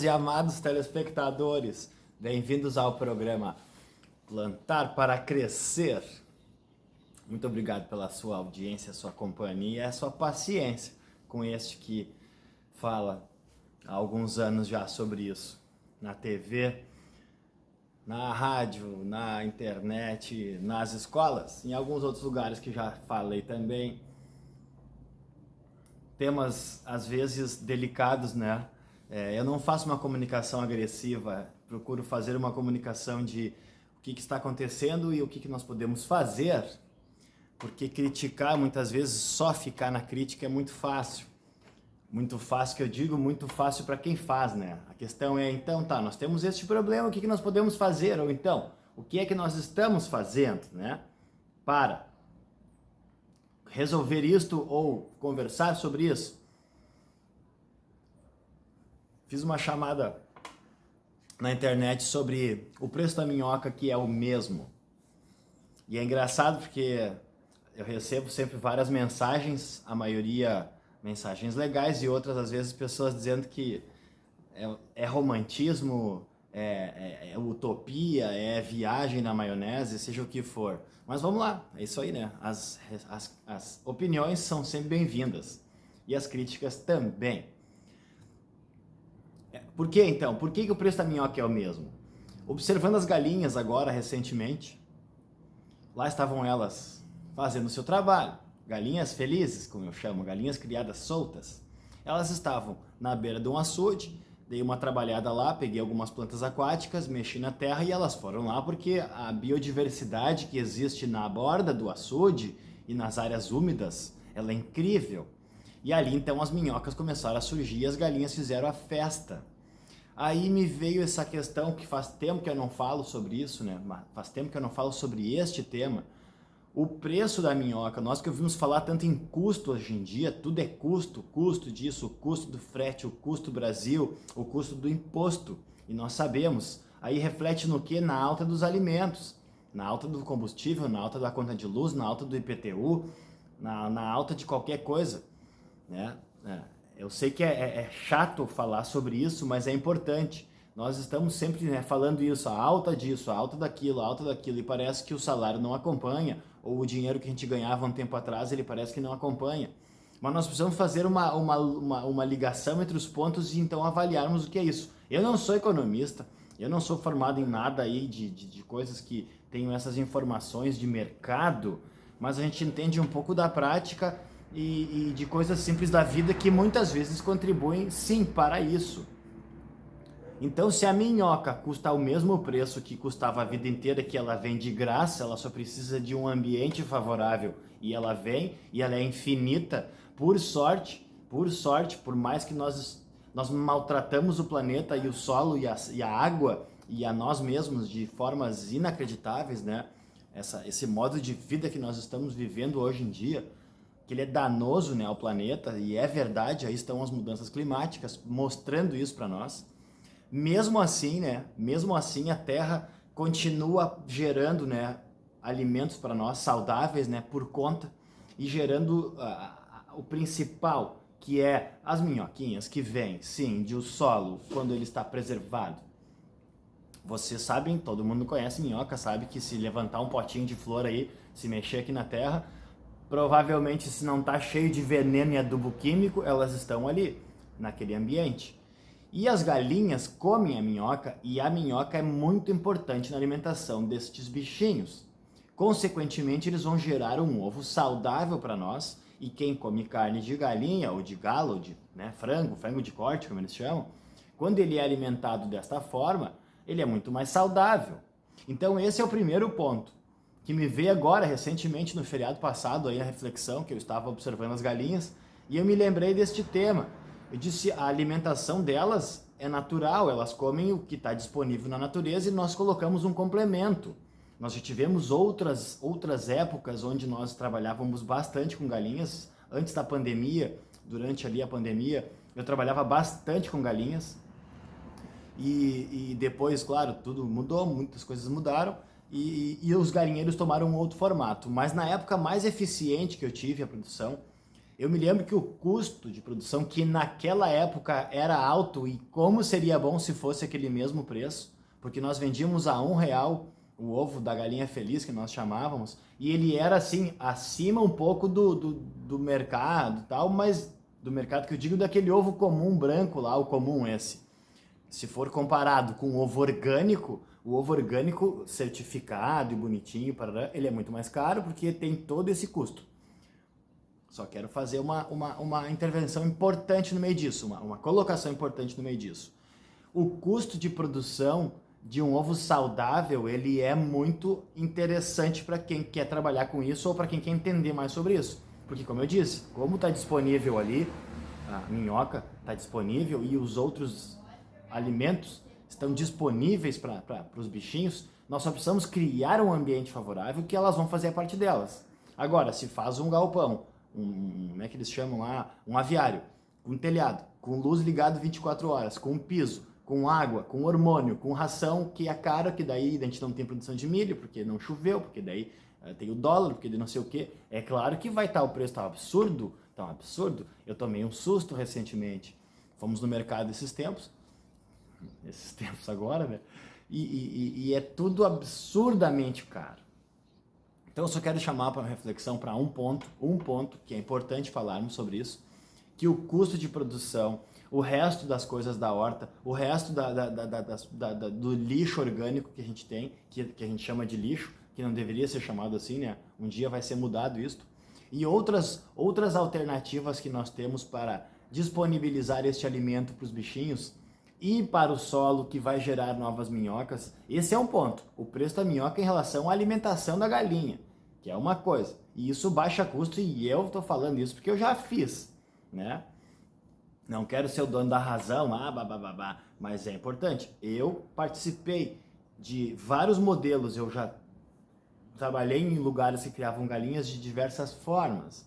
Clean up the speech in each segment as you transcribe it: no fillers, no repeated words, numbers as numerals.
e amados telespectadores, bem-vindos ao programa Plantar para Crescer. Muito obrigado pela sua audiência, sua companhia e a sua paciência com este que fala há alguns anos já sobre isso, na TV, na rádio, na internet, nas escolas, em alguns outros lugares que já falei também. Temas às vezes delicados, né? Eu não faço uma comunicação agressiva, procuro fazer uma comunicação de o que está acontecendo e o que nós podemos fazer, porque criticar muitas vezes, só ficar na crítica é muito fácil. Muito fácil, que eu digo, muito fácil para quem faz, né? A questão é, então, tá, nós temos este problema, o que nós podemos fazer? Ou então, o que é que nós estamos fazendo, né? Para resolver isto ou conversar sobre isso. Fiz uma chamada na internet sobre o preço da minhoca, que é o mesmo. E é engraçado porque eu recebo sempre várias mensagens, a maioria mensagens legais e outras às vezes pessoas dizendo que é romantismo, é utopia, é viagem na maionese, seja o que for. Mas vamos lá, é isso aí, né? As opiniões são sempre bem-vindas e as críticas também. Por que então? Por que o preço da minhoca é o mesmo? Observando as galinhas agora, recentemente, lá estavam elas fazendo o seu trabalho. Galinhas felizes, como eu chamo, galinhas criadas soltas. Elas estavam na beira de um açude, dei uma trabalhada lá, peguei algumas plantas aquáticas, mexi na terra e elas foram lá porque a biodiversidade que existe na borda do açude e nas áreas úmidas, ela é incrível. E ali então as minhocas começaram a surgir e as galinhas fizeram a festa. Aí me veio essa questão que faz tempo que eu não falo sobre isso, né? Faz tempo que eu não falo sobre este tema. O preço da minhoca, nós que ouvimos falar tanto em custo hoje em dia, tudo é custo, custo disso, o custo do frete, o custo do Brasil, o custo do imposto. E nós sabemos, aí reflete no quê? Na alta dos alimentos, na alta do combustível, na alta da conta de luz, na alta do IPTU, na alta de qualquer coisa, né? Eu sei que é chato falar sobre isso, mas é importante. Nós estamos sempre, né, falando isso, a alta disso, a alta daquilo, e parece que o salário não acompanha, ou o dinheiro que a gente ganhava um tempo atrás, ele parece que não acompanha. Mas nós precisamos fazer uma ligação entre os pontos e então avaliarmos o que é isso. Eu não sou economista, eu não sou formado em nada aí de coisas que tenham essas informações de mercado, mas a gente entende um pouco da prática e de coisas simples da vida que muitas vezes contribuem, sim, para isso. Então, se a minhoca custa o mesmo preço que custava a vida inteira, que ela vem de graça, ela só precisa de um ambiente favorável e ela vem, e ela é infinita, por sorte, por mais que nós maltratamos o planeta e o solo e a água e a nós mesmos de formas inacreditáveis, né? Esse modo de vida que nós estamos vivendo hoje em dia, que ele é danoso, né, ao planeta, e é verdade, aí estão as mudanças climáticas mostrando isso para nós. Mesmo assim, né? Mesmo assim, a Terra continua gerando, né, alimentos para nós saudáveis, né, por conta e gerando o principal, que é as minhoquinhas que vêm, sim, de o solo quando ele está preservado. Vocês sabem, todo mundo conhece minhoca, sabe que se levantar um potinho de flor aí, se mexer aqui na terra, provavelmente se não está cheio de veneno e adubo químico, elas estão ali, naquele ambiente. E as galinhas comem a minhoca e a minhoca é muito importante na alimentação destes bichinhos. Consequentemente, eles vão gerar um ovo saudável para nós e quem come carne de galinha ou de galo, ou de, né, frango de corte, como eles chamam, quando ele é alimentado desta forma, ele é muito mais saudável. Então esse é o primeiro ponto, que me veio agora recentemente no feriado passado, aí a reflexão que eu estava observando as galinhas e eu me lembrei deste tema. Eu disse, a alimentação delas é natural, elas comem o que está disponível na natureza e nós colocamos um complemento. Nós já tivemos outras épocas onde nós trabalhávamos bastante com galinhas, antes da pandemia, durante ali a pandemia, eu trabalhava bastante com galinhas e depois, claro, tudo mudou, muitas coisas mudaram e os galinheiros tomaram um outro formato. Mas na época mais eficiente que eu tive a produção, Eu me lembro que o custo de produção, que naquela época era alto, e como seria bom se fosse aquele mesmo preço, porque nós vendíamos a R$ 1 o ovo da galinha feliz, que nós chamávamos, e ele era assim, acima um pouco do mercado e tal, mas do mercado que eu digo daquele ovo comum branco lá, o comum esse. Se for comparado com o ovo orgânico certificado e bonitinho, ele é muito mais caro porque tem todo esse custo. Só quero fazer uma intervenção importante no meio disso, uma colocação importante no meio disso. O custo de produção de um ovo saudável, ele é muito interessante para quem quer trabalhar com isso ou para quem quer entender mais sobre isso. Porque, como eu disse, como está disponível ali, a minhoca está disponível e os outros alimentos estão disponíveis para os bichinhos, nós só precisamos criar um ambiente favorável que elas vão fazer a parte delas. Agora, se faz um galpão, como é que eles chamam lá? Um aviário, com telhado, com luz ligada 24 horas, com piso, com água, com hormônio, com ração, que é cara, que daí a gente não tem produção de milho, porque não choveu, porque daí tem o dólar, porque daí não sei o quê. É claro que vai estar o preço, tá um absurdo. Eu tomei um susto recentemente. Fomos no mercado esses tempos agora, né? E é tudo absurdamente caro. Então eu só quero chamar para reflexão para um ponto que é importante falarmos sobre isso, que o custo de produção, o resto das coisas da horta, o resto do lixo orgânico que a gente tem, que a gente chama de lixo, que não deveria ser chamado assim, né? Um dia vai ser mudado isto. E outras alternativas que nós temos para disponibilizar este alimento para os bichinhos e para o solo que vai gerar novas minhocas. Esse é um ponto. O preço da minhoca em relação à alimentação da galinha, que é uma coisa. E isso baixa custo, e eu estou falando isso porque eu já fiz, né? Não quero ser o dono da razão, mas é importante. Eu participei de vários modelos, eu já trabalhei em lugares que criavam galinhas de diversas formas,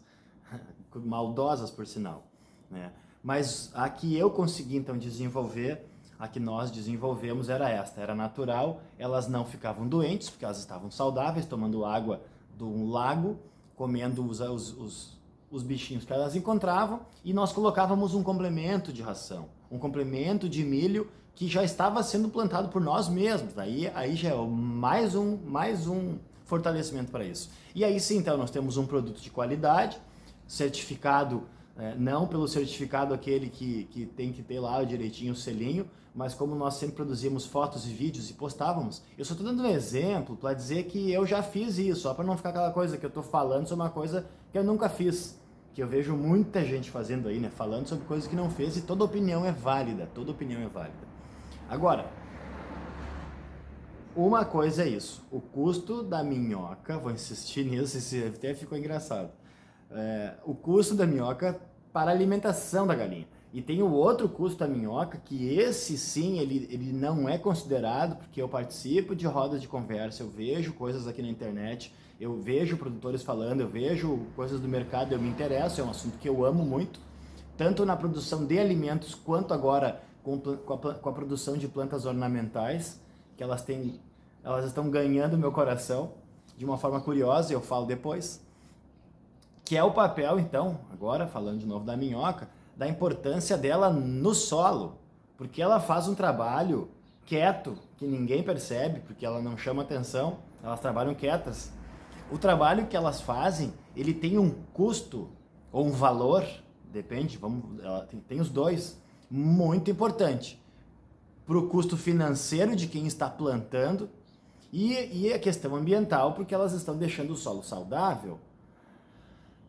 maldosas por sinal, né? Mas a que eu consegui então desenvolver, a que nós desenvolvemos era natural, elas não ficavam doentes, porque elas estavam saudáveis, tomando água de um lago, comendo os bichinhos que elas encontravam, e nós colocávamos um complemento de ração, um complemento de milho que já estava sendo plantado por nós mesmos. Aí já é mais um fortalecimento para isso. E aí sim, então, nós temos um produto de qualidade, certificado, não pelo certificado aquele que tem que ter lá direitinho o selinho, mas como nós sempre produzimos fotos e vídeos e postávamos. Eu só estou dando um exemplo para dizer que eu já fiz isso, só para não ficar aquela coisa que eu estou falando sobre uma coisa que eu nunca fiz, que eu vejo muita gente fazendo aí, né, falando sobre coisas que não fez, e toda opinião é válida, Agora, uma coisa é isso, o custo da minhoca, vou insistir nisso, isso até ficou engraçado, o custo da minhoca para a alimentação da galinha. E tem o outro custo da minhoca, que esse sim, ele não é considerado, porque eu participo de rodas de conversa, eu vejo coisas aqui na internet, eu vejo produtores falando, eu vejo coisas do mercado, eu me interesso, é um assunto que eu amo muito, tanto na produção de alimentos, quanto agora com a produção de plantas ornamentais, que elas estão ganhando meu coração de uma forma curiosa, e eu falo depois, que é o papel, então, agora falando de novo da minhoca, da importância dela no solo, porque ela faz um trabalho quieto, que ninguém percebe, porque ela não chama atenção, elas trabalham quietas. O trabalho que elas fazem, ele tem um custo, ou um valor, depende, tem os dois, muito importante, para o custo financeiro de quem está plantando, e a questão ambiental, porque elas estão deixando o solo saudável,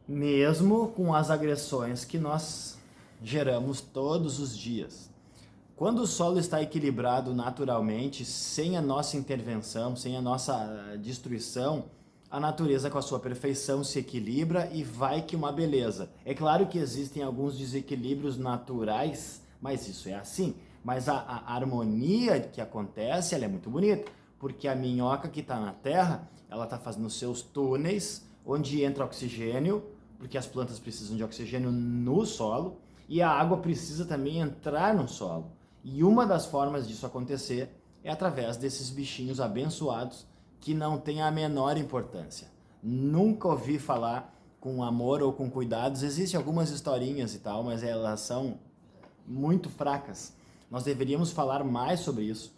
mesmo com as agressões que nós geramos todos os dias. Quando o solo está equilibrado naturalmente, sem a nossa intervenção, sem a nossa destruição, a natureza com a sua perfeição se equilibra e vai que uma beleza. É claro que existem alguns desequilíbrios naturais, mas isso é assim. Mas a harmonia que acontece, ela é muito bonita, porque a minhoca que está na terra, ela está fazendo seus túneis, onde entra oxigênio, porque as plantas precisam de oxigênio no solo, e a água precisa também entrar no solo. E uma das formas disso acontecer é através desses bichinhos abençoados que não tem a menor importância. Nunca ouvi falar com amor ou com cuidados. Existem algumas historinhas e tal, mas elas são muito fracas. Nós deveríamos falar mais sobre isso.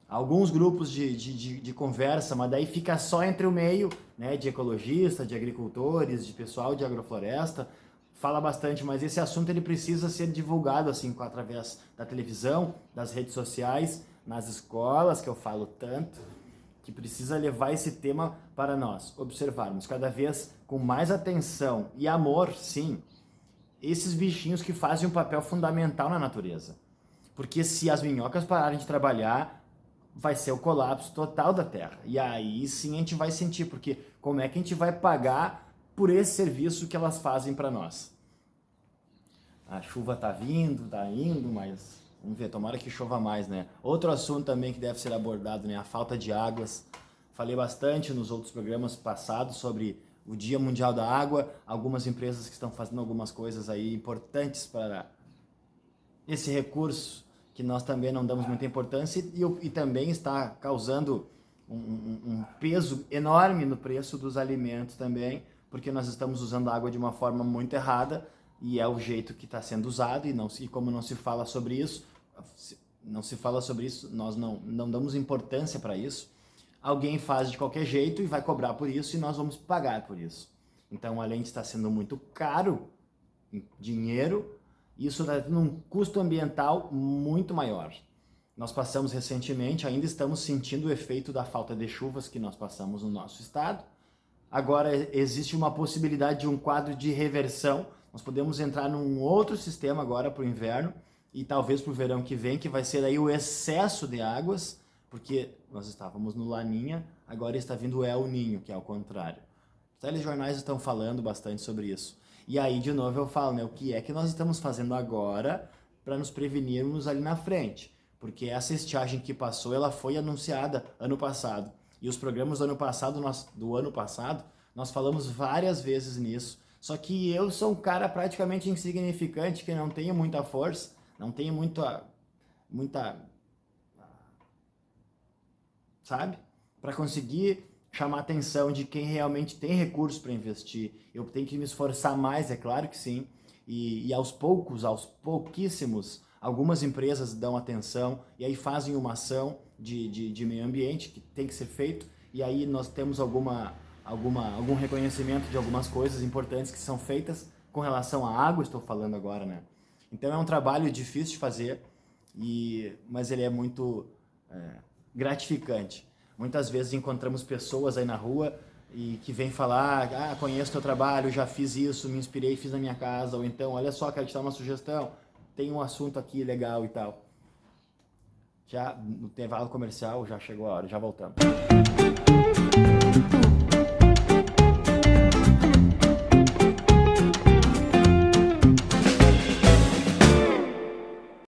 Alguns grupos de conversa, mas daí fica só entre o meio, né, de ecologistas, de agricultores, de pessoal de agrofloresta, fala bastante, mas esse assunto ele precisa ser divulgado assim, através da televisão, das redes sociais, nas escolas, que eu falo tanto, que precisa levar esse tema para nós observarmos cada vez com mais atenção e amor, sim, esses bichinhos que fazem um papel fundamental na natureza. Porque se as minhocas pararem de trabalhar, vai ser o colapso total da Terra. E aí sim a gente vai sentir, porque como é que a gente vai pagar por esse serviço que elas fazem para nós? A chuva tá vindo, tá indo, mas vamos ver, tomara que chova mais, né? Outro assunto também que deve ser abordado, né? A falta de águas. Falei bastante nos outros programas passados sobre o Dia Mundial da Água, algumas empresas que estão fazendo algumas coisas aí importantes para esse recurso que nós também não damos muita importância e também está causando um peso enorme no preço dos alimentos também, porque nós estamos usando a água de uma forma muito errada e é o jeito que está sendo usado e como não se fala sobre isso, nós não damos importância para isso. Alguém faz de qualquer jeito e vai cobrar por isso e nós vamos pagar por isso. Então, além de estar sendo muito caro em dinheiro, isso está tendo um custo ambiental muito maior. Nós passamos recentemente, ainda estamos sentindo o efeito da falta de chuvas que nós passamos no nosso estado. Agora existe uma possibilidade de um quadro de reversão. Nós podemos entrar num outro sistema agora para o inverno e talvez para o verão que vem, que vai ser aí o excesso de águas, porque nós estávamos no Laninha, agora está vindo o El Ninho, que é o contrário. Os telejornais estão falando bastante sobre isso. E aí, de novo, eu falo, né, o que é que nós estamos fazendo agora para nos prevenirmos ali na frente? Porque essa estiagem que passou, ela foi anunciada ano passado. E os programas do ano passado, nós falamos várias vezes nisso. Só que eu sou um cara praticamente insignificante, que não tenho muita força, não tenho muita sabe? Para conseguir chamar a atenção de quem realmente tem recursos para investir. Eu tenho que me esforçar mais, é claro que sim. E aos pouquíssimos, algumas empresas dão atenção e aí fazem uma ação de meio ambiente que tem que ser feito. E aí nós temos algum reconhecimento de algumas coisas importantes que são feitas com relação à água, estou falando agora, né? Então é um trabalho difícil de fazer, mas ele é muito gratificante. Muitas vezes encontramos pessoas aí na rua e que vêm falar, conheço teu trabalho, já fiz isso, me inspirei, fiz na minha casa, ou então, olha só, quero te dar uma sugestão, tem um assunto aqui legal e tal. Já no intervalo comercial, já chegou a hora, já voltamos.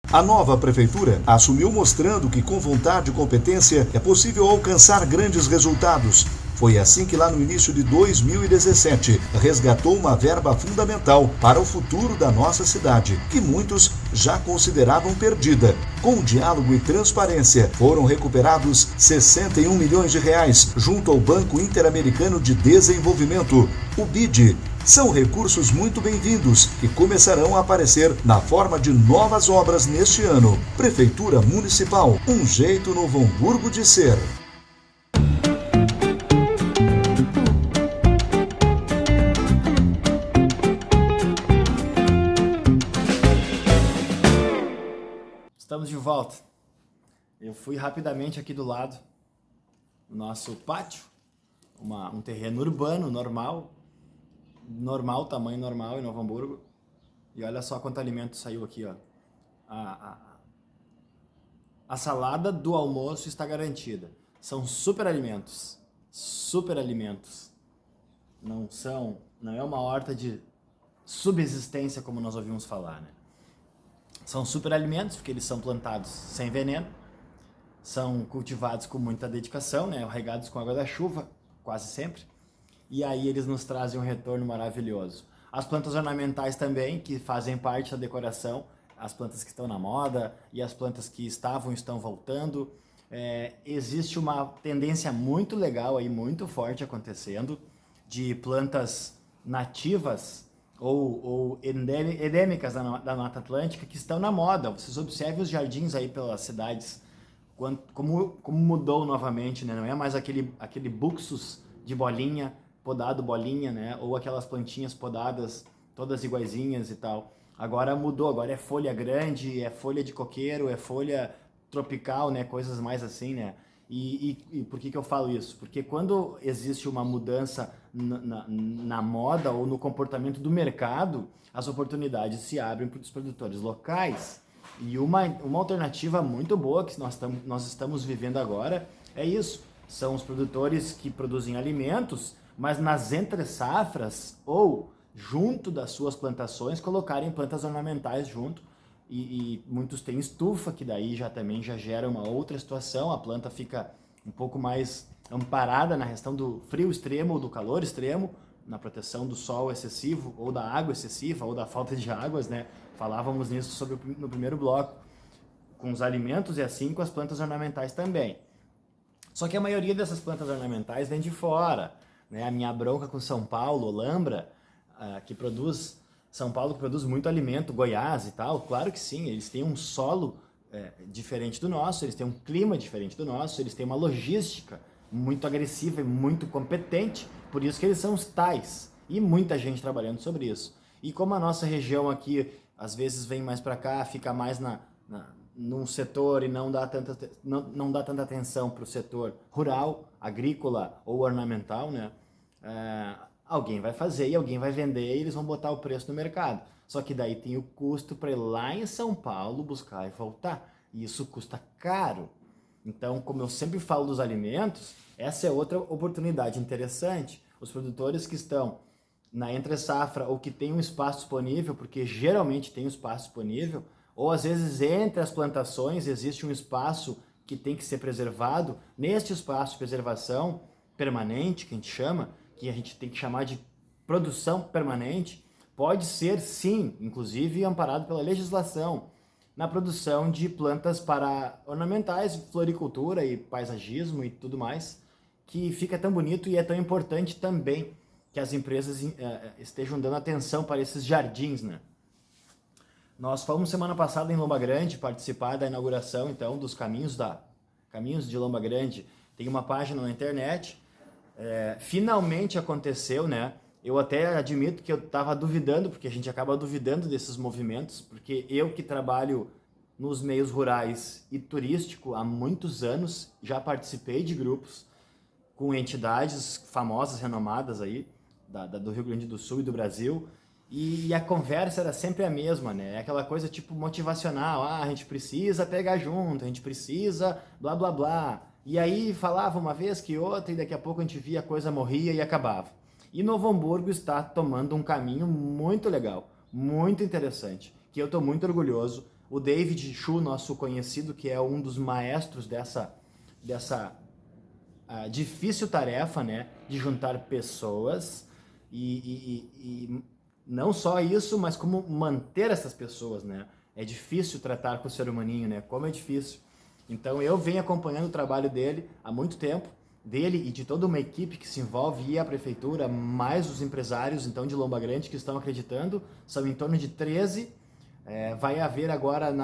A nova prefeitura assumiu mostrando que com vontade e competência é possível alcançar grandes resultados. Foi assim que lá no início de 2017 resgatou uma verba fundamental para o futuro da nossa cidade, que muitos já consideravam perdida. Com diálogo e transparência, foram recuperados 61 milhões de reais junto ao Banco Interamericano de Desenvolvimento, o BID. São recursos muito bem-vindos que começarão a aparecer na forma de novas obras neste ano. Prefeitura Municipal, um jeito Novo Hamburgo de ser. Estamos de volta. Eu fui rapidamente aqui do lado do nosso pátio, um terreno urbano, normal, tamanho normal em Novo Hamburgo. E olha só quanto alimento saiu aqui, ó. A salada do almoço está garantida. São super alimentos. Não é uma horta de subsistência como nós ouvimos falar, né? São super alimentos porque eles são plantados sem veneno, são cultivados com muita dedicação, né? Regados com água da chuva, quase sempre. E aí eles nos trazem um retorno maravilhoso. As plantas ornamentais também, que fazem parte da decoração, as plantas que estão na moda e as plantas que estão voltando. Existe uma tendência muito legal aí, muito forte acontecendo, de plantas nativas ou endêmicas da Mata Atlântica que estão na moda. Vocês observem os jardins aí pelas cidades, como mudou novamente, né? Não é mais aquele buxus de bolinha, podado bolinha, né? Ou aquelas plantinhas podadas, todas iguaizinhas e tal. Agora mudou, agora é folha grande, é folha de coqueiro, é folha tropical, né? Coisas mais assim, né? E por que eu falo isso? Porque quando existe uma mudança na moda ou no comportamento do mercado, as oportunidades se abrem para os produtores locais. E uma alternativa muito boa que nós estamos vivendo agora é isso. São os produtores que produzem alimentos, mas nas entre-safras ou junto das suas plantações colocarem plantas ornamentais junto. E muitos têm estufa, que daí também já gera uma outra situação, a planta fica um pouco mais amparada na questão do frio extremo ou do calor extremo, na proteção do sol excessivo, ou da água excessiva, ou da falta de águas, né? Falávamos nisso no primeiro bloco, com os alimentos e assim com as plantas ornamentais também. Só que a maioria dessas plantas ornamentais vem de fora, né? A minha bronca com São Paulo, Olambra, São Paulo que produz muito alimento, Goiás e tal, claro que sim, eles têm um solo diferente do nosso, eles têm um clima diferente do nosso, eles têm uma logística muito agressiva e muito competente, por isso que eles são os tais, e muita gente trabalhando sobre isso. E como a nossa região aqui, às vezes vem mais para cá, fica mais num setor e não dá tanta atenção para o setor rural, agrícola ou ornamental, né? Alguém vai fazer e alguém vai vender e eles vão botar o preço no mercado. Só que daí tem o custo para ir lá em São Paulo buscar e voltar. E isso custa caro. Então, como eu sempre falo dos alimentos, essa é outra oportunidade interessante. Os produtores que estão na entre-safra ou que têm um espaço disponível, porque geralmente tem um espaço disponível, ou às vezes entre as plantações existe um espaço que tem que ser preservado. Neste espaço de preservação permanente, que a gente chama, que a gente tem que chamar de produção permanente, pode ser sim, inclusive amparado pela legislação, na produção de plantas para ornamentais, floricultura e paisagismo e tudo mais, que fica tão bonito e é tão importante também que as empresas estejam dando atenção para esses jardins, né? Nós fomos semana passada em Lomba Grande participar da inauguração, então, dos Caminhos de Lomba Grande. Tem uma página na internet. Finalmente aconteceu, né? Eu até admito que eu estava duvidando, porque a gente acaba duvidando desses movimentos, porque eu que trabalho nos meios rurais e turístico há muitos anos, já participei de grupos com entidades famosas, renomadas aí, do Rio Grande do Sul e do Brasil, e a conversa era sempre a mesma, né? Aquela coisa tipo motivacional, a gente precisa pegar junto, a gente precisa blá blá blá. E aí falava uma vez que outra, e daqui a pouco a gente via a coisa morria e acabava. E Novo Hamburgo está tomando um caminho muito legal, muito interessante, que eu estou muito orgulhoso. O David Chu, nosso conhecido, que é um dos maestros dessa difícil tarefa, né, de juntar pessoas e não só isso, mas como manter essas pessoas, né? É difícil tratar com o ser humaninho, né? Como é difícil. Então eu venho acompanhando o trabalho dele há muito tempo, dele e de toda uma equipe que se envolve, e a prefeitura, mais os empresários então de Lomba Grande que estão acreditando, são em torno de 13. Vai haver agora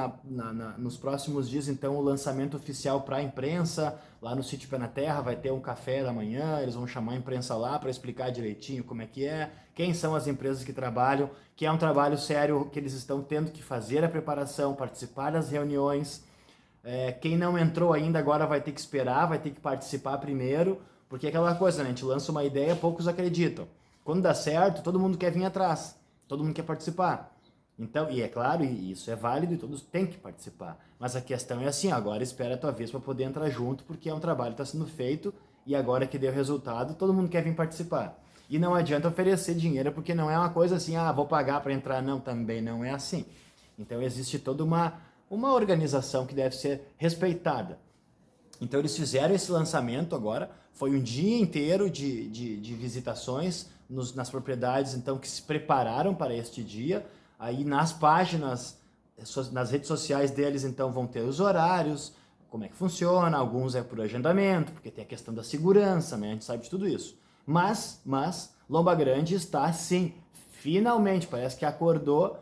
nos próximos dias então o lançamento oficial para a imprensa, lá no Sítio Pé na Terra vai ter um café da manhã, eles vão chamar a imprensa lá para explicar direitinho como é que é, quem são as empresas que trabalham, que é um trabalho sério que eles estão tendo que fazer a preparação, participar das reuniões. Quem não entrou ainda agora vai ter que esperar, vai ter que participar primeiro, porque é aquela coisa, né? A gente lança uma ideia, poucos acreditam. Quando dá certo, todo mundo quer vir atrás, todo mundo quer participar. Então, e é claro, e isso é válido e todos têm que participar. Mas a questão é assim, agora espera a tua vez para poder entrar junto, porque é um trabalho que está sendo feito e agora que deu resultado, todo mundo quer vir participar. E não adianta oferecer dinheiro, porque não é uma coisa assim, vou pagar para entrar. Não, também não é assim. Então existe toda uma organização que deve ser respeitada. Então eles fizeram esse lançamento agora, foi um dia inteiro de visitações nas propriedades então que se prepararam para este dia. Aí nas páginas, nas redes sociais deles então vão ter os horários, como é que funciona, alguns é por agendamento, porque tem a questão da segurança, né? A gente sabe de tudo isso. Mas Lomba Grande está, sim, finalmente, parece que acordou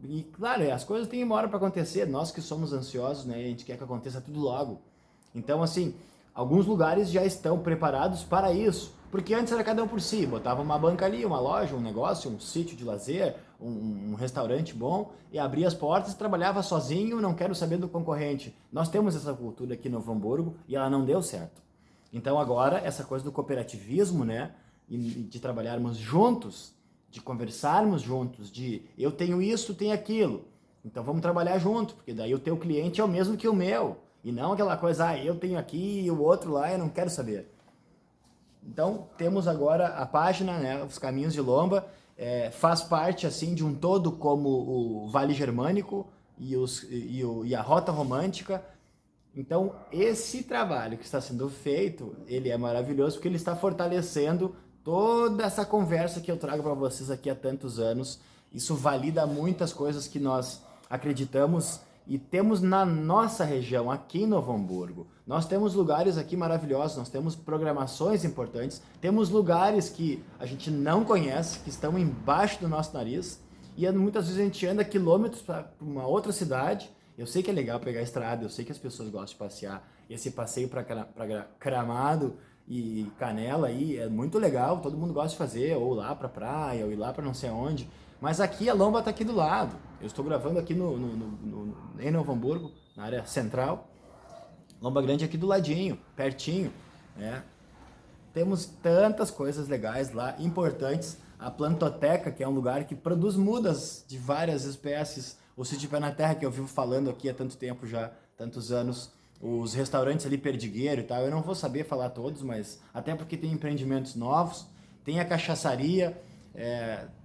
E, claro, as coisas têm uma hora para acontecer, nós que somos ansiosos, né, a gente quer que aconteça tudo logo. Então, assim, alguns lugares já estão preparados para isso, porque antes era cada um por si, botava uma banca ali, uma loja, um negócio, um sítio de lazer, um restaurante bom, e abria as portas, trabalhava sozinho, não quero saber do concorrente. Nós temos essa cultura aqui no Novo Hamburgo e ela não deu certo. Então agora, essa coisa do cooperativismo, né, e de trabalharmos juntos, de conversarmos juntos, de eu tenho isso, tenho aquilo, então vamos trabalhar junto, porque daí o teu cliente é o mesmo que o meu, e não aquela coisa, eu tenho aqui e o outro lá, eu não quero saber. Então temos agora a página, né, os Caminhos de Lomba, faz parte assim de um todo como o Vale Germânico e a Rota Romântica. Então esse trabalho que está sendo feito, ele é maravilhoso porque ele está fortalecendo toda essa conversa que eu trago para vocês aqui há tantos anos. Isso valida muitas coisas que nós acreditamos e temos na nossa região, aqui em Novo Hamburgo. Nós temos lugares aqui maravilhosos, nós temos programações importantes, temos lugares que a gente não conhece, que estão embaixo do nosso nariz, e muitas vezes a gente anda quilômetros para uma outra cidade. Eu sei que é legal pegar a estrada, eu sei que as pessoas gostam de passear, esse passeio para Gramado e Canela aí é muito legal, todo mundo gosta de fazer, ou lá pra praia, ou ir lá pra não sei onde, mas aqui a Lomba tá aqui do lado. Eu estou gravando aqui em Novo Hamburgo, na área central. Lomba Grande aqui do ladinho, pertinho, né? Temos tantas coisas legais lá, importantes. A Plantoteca, que é um lugar que produz mudas de várias espécies. O Sítio Pé na Terra, que eu vivo falando aqui há tanto tempo já, tantos anos. Os restaurantes ali, Perdigueiro e tal, eu não vou saber falar todos, mas até porque tem empreendimentos novos, tem a cachaçaria,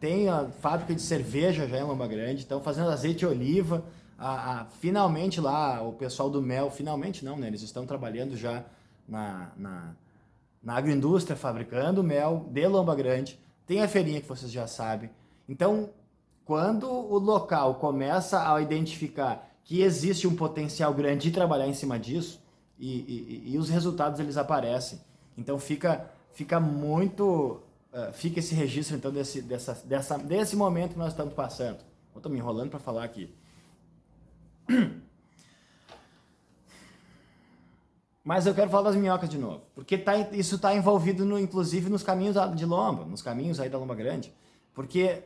tem a fábrica de cerveja já em Lomba Grande, estão fazendo azeite de oliva, finalmente lá, o pessoal do mel, finalmente não, né, eles estão trabalhando já na agroindústria, fabricando mel de Lomba Grande, tem a feirinha que vocês já sabem. Então, quando o local começa a identificar que existe um potencial grande de trabalhar em cima disso, e os resultados eles aparecem. Então fica muito, fica esse registro então desse momento que nós estamos passando. Eu estou me enrolando para falar aqui. Mas eu quero falar das minhocas de novo, porque isso está envolvido inclusive nos caminhos de Lomba, nos caminhos aí da Lomba Grande, porque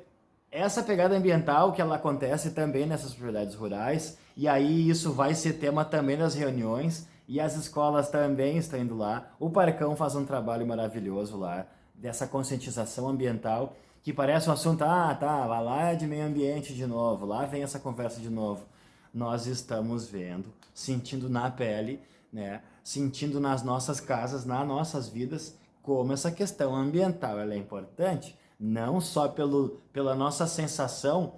essa pegada ambiental que ela acontece também nessas propriedades rurais, e aí isso vai ser tema também das reuniões, e as escolas também estão indo lá. O Parcão faz um trabalho maravilhoso lá, dessa conscientização ambiental, que parece um assunto, vai lá de meio ambiente de novo, lá vem essa conversa de novo. Nós estamos vendo, sentindo na pele, né, sentindo nas nossas casas, nas nossas vidas, como essa questão ambiental ela é importante, não só pela nossa sensação,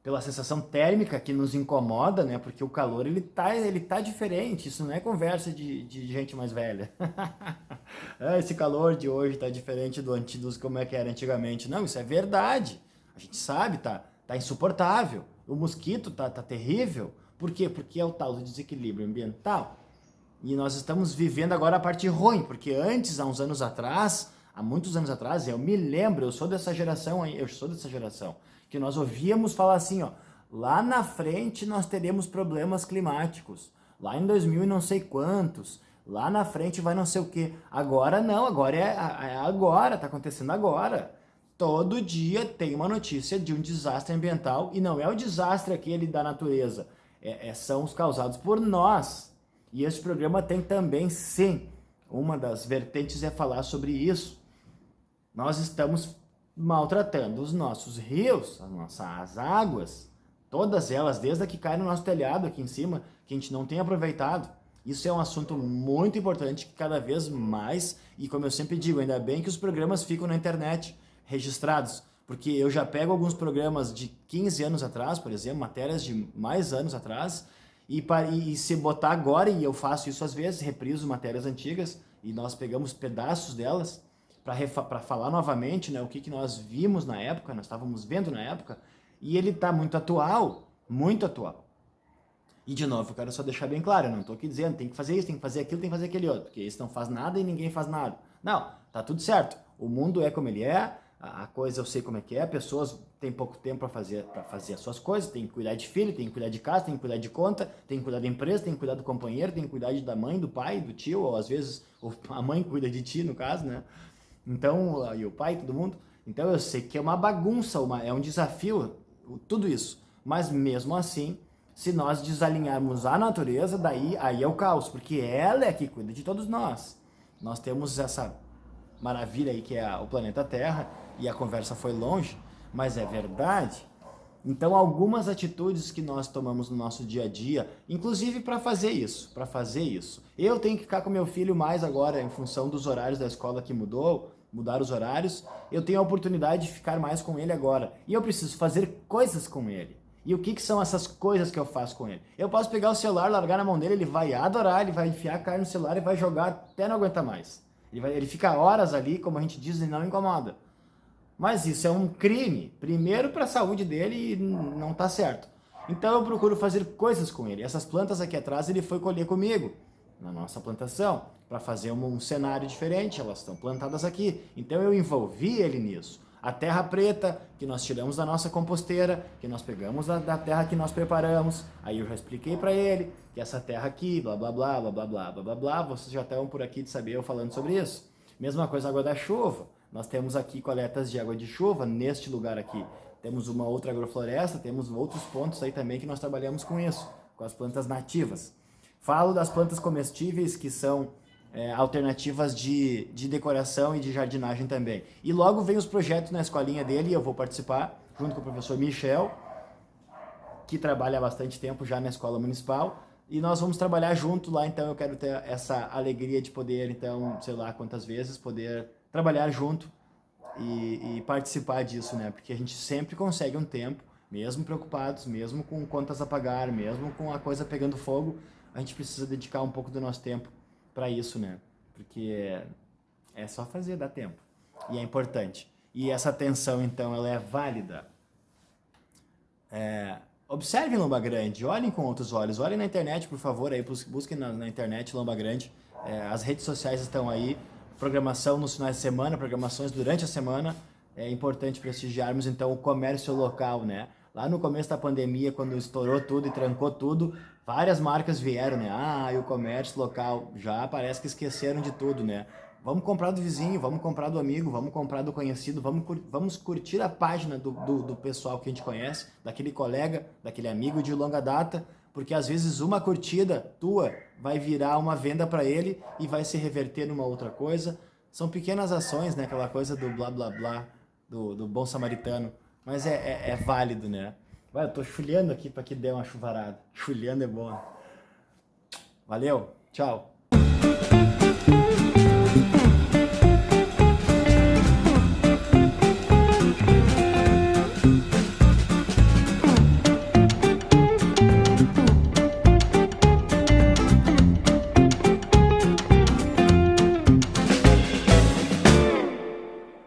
pela sensação térmica que nos incomoda, né? Porque o calor ele tá diferente, isso não é conversa de gente mais velha. Esse calor de hoje tá diferente do como é que era antigamente. Não, isso é verdade. A gente sabe, tá insuportável. O mosquito tá terrível. Por quê? Porque é o tal do desequilíbrio ambiental. E nós estamos vivendo agora a parte ruim, porque antes, há muitos anos atrás, eu me lembro, eu sou dessa geração, que nós ouvíamos falar assim, lá na frente nós teremos problemas climáticos, lá em 2000 e não sei quantos, lá na frente vai não sei o que. Agora não, agora é agora, tá acontecendo agora. Todo dia tem uma notícia de um desastre ambiental, e não é o desastre aquele da natureza, são os causados por nós. E esse programa tem também, sim, uma das vertentes é falar sobre isso. Nós estamos maltratando os nossos rios, as nossas águas, todas elas, desde a que cai no nosso telhado aqui em cima, que a gente não tem aproveitado. Isso é um assunto muito importante que cada vez mais, e como eu sempre digo, ainda bem que os programas ficam na internet registrados, porque eu já pego alguns programas de 15 anos atrás, por exemplo, matérias de mais anos atrás, e se botar agora, e eu faço isso às vezes, repriso matérias antigas, e nós pegamos pedaços delas, para falar novamente, né, o que nós vimos na época, nós estávamos vendo na época, e ele está muito atual, muito atual. E de novo, eu quero só deixar bem claro, eu não estou aqui dizendo tem que fazer isso, tem que fazer aquilo, tem que fazer aquele outro, porque esse não faz nada e ninguém faz nada. Não, tá tudo certo. O mundo é como ele é, a coisa eu sei como é que é, pessoas têm pouco tempo para fazer as suas coisas, tem que cuidar de filho, tem que cuidar de casa, tem que cuidar de conta, tem que cuidar da empresa, tem que cuidar do companheiro, tem que cuidar da mãe, do pai, do tio, ou às vezes a mãe cuida de ti, no caso, né? Então, e o pai, todo mundo. Então eu sei que é uma bagunça, é um desafio, tudo isso. Mas mesmo assim, se nós desalinharmos a natureza, aí é o caos, porque ela é que cuida de todos nós. Nós temos essa maravilha aí que é o planeta Terra, e a conversa foi longe, mas é verdade. Então, algumas atitudes que nós tomamos no nosso dia a dia, inclusive para fazer isso. Eu tenho que ficar com meu filho mais agora, em função dos horários da escola que mudaram os horários, eu tenho a oportunidade de ficar mais com ele agora. E eu preciso fazer coisas com ele. E o que são essas coisas que eu faço com ele? Eu posso pegar o celular, largar na mão dele, ele vai adorar, ele vai enfiar a cara no celular e vai jogar até não aguentar mais. Ele fica horas ali, como a gente diz, e não incomoda. Mas isso é um crime, primeiro para a saúde dele, e não tá certo. Então eu procuro fazer coisas com ele. Essas plantas aqui atrás ele foi colher comigo, na nossa plantação, para fazer um cenário diferente, elas estão plantadas aqui. Então eu envolvi ele nisso. A terra preta, que nós tiramos da nossa composteira, que nós pegamos da terra que nós preparamos. Aí eu já expliquei para ele que essa terra aqui, blá blá blá, blá blá blá, blá blá blá, vocês já estão por aqui de saber eu falando sobre isso. Mesma coisa a água da chuva. Nós temos aqui coletas de água de chuva neste lugar aqui. Temos uma outra agrofloresta, temos outros pontos aí também que nós trabalhamos com isso, com as plantas nativas. Falo das plantas comestíveis que são alternativas de decoração e de jardinagem também. E logo vem os projetos na escolinha dele e eu vou participar, junto com o professor Michel, que trabalha há bastante tempo já na escola municipal, e nós vamos trabalhar junto lá, então eu quero ter essa alegria de poder, então, sei lá quantas vezes, poder trabalhar junto e participar disso, né? Porque a gente sempre consegue um tempo, mesmo preocupados, mesmo com contas a pagar, mesmo com a coisa pegando fogo, a gente precisa dedicar um pouco do nosso tempo para isso, né? Porque é só fazer, dá tempo. E é importante. E essa atenção, então, ela é válida. Observem Lomba Grande, olhem com outros olhos. Olhem na internet, por favor, aí, busquem na internet Lomba Grande. As redes sociais estão aí. Programação nos finais de semana, programações durante a semana. É importante prestigiarmos, então, o comércio local, né? Lá no começo da pandemia, quando estourou tudo e trancou tudo, várias marcas vieram, né? E o comércio local, já parece que esqueceram de tudo, né? Vamos comprar do vizinho, vamos comprar do amigo, vamos comprar do conhecido, vamos curtir a página do pessoal que a gente conhece, daquele colega, daquele amigo de longa data, porque às vezes uma curtida tua vai virar uma venda para ele e vai se reverter numa outra coisa. São pequenas ações, né? Aquela coisa do blá blá blá, do bom samaritano. Mas é válido, né? Vai, eu tô chulhando aqui para que dê uma chuvarada. Chulhando é bom. Valeu, tchau.